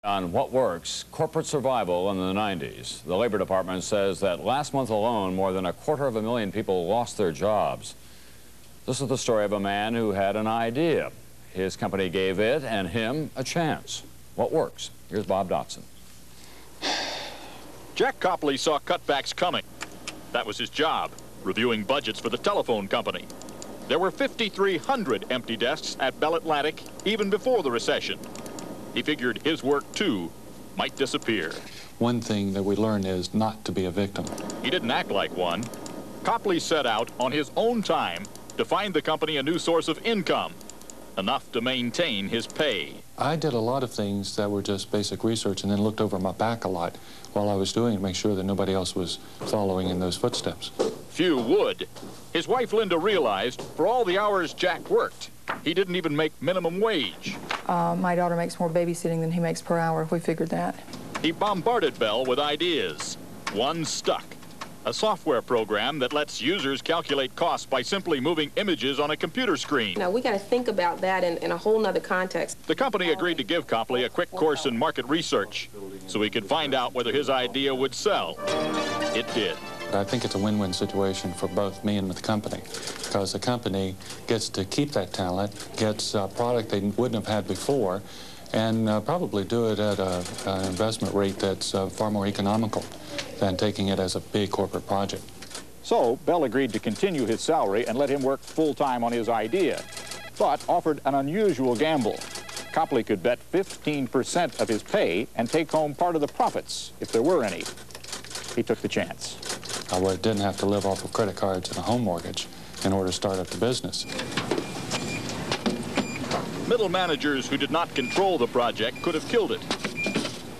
On what works, corporate survival in the 90s. The Labor Department says that last month alone, more than 250,000 people lost their jobs. This is the story of a man who had an idea. His company gave it and him a chance. What works? Here's Bob DOTSON. Jack Copley saw cutbacks coming. That was his job, reviewing budgets for the telephone company. There were 5,300 empty desks at Bell Atlantic even before the recession. He figured his work, too, might disappear. One thing that we learned is not to be a victim. He didn't act like one. Copley set out on his own time to find the company a new source of income, enough to maintain his pay. I did a lot of things that were just basic research and then looked over my back a lot while I was doing it to make sure that nobody else was following in those footsteps. Few would. His wife, Linda, realized for all the hours Jack worked, he didn't even make minimum wage. My daughter makes more babysitting than he makes per hour. We figured that. He bombarded Bell with ideas. One stuck. A software program that lets users calculate costs by simply moving images on a computer screen. Now, we got to think about that in a whole nother context. The company agreed to give Copley a quick course in market research so he could find out whether his idea would sell. It did. I think it's a win-win situation for both me and the company, because the company gets to keep that talent, gets a product they wouldn't have had before, and probably do it at an investment rate that's far more economical than taking it as a big corporate project. So Bell agreed to continue his salary and let him work full-time on his idea, but offered an unusual gamble. Copley could bet 15% of his pay and take home part of the profits, if there were any. He took the chance. I didn't have to live off of credit cards and a home mortgage in order to start up the business. Middle managers who did not control the project could have killed it.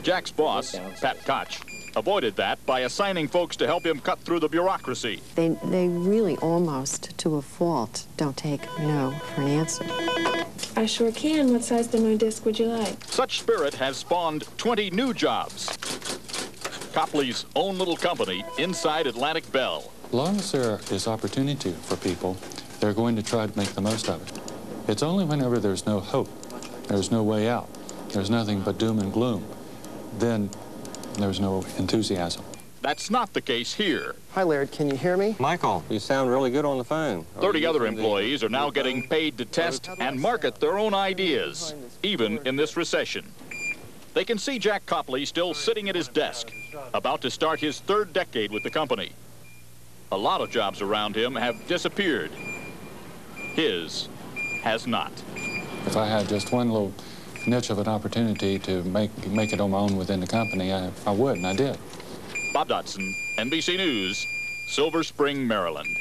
Jack's boss, Pat Koch, avoided that by assigning folks to help him cut through the bureaucracy. They really almost, to a fault, don't take no for an answer. I sure can. What size demo disc would you like? Such spirit has spawned 20 new jobs. Copley's own little company inside Atlantic Bell. As long as there is opportunity for people, they're going to try to make the most of it. It's only whenever there's no hope, there's no way out, there's nothing but doom and gloom, then there's no enthusiasm. That's not the case here. Hi, Laird, can you hear me? Michael, you sound really good on the phone. 30 other employees are now getting paid to test and market their own ideas, even in this recession. They can see Jack Copley still sitting at his desk, about to start his third decade with the company. A lot of jobs around him have disappeared. His has not. If I had just one little niche of an opportunity to make it on my own within the company, I would, and I did. Bob DOTSON, NBC News, Silver Spring, Maryland.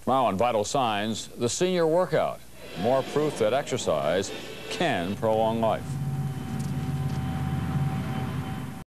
Now on Vital Signs, the senior workout. More proof that exercise can prolong life.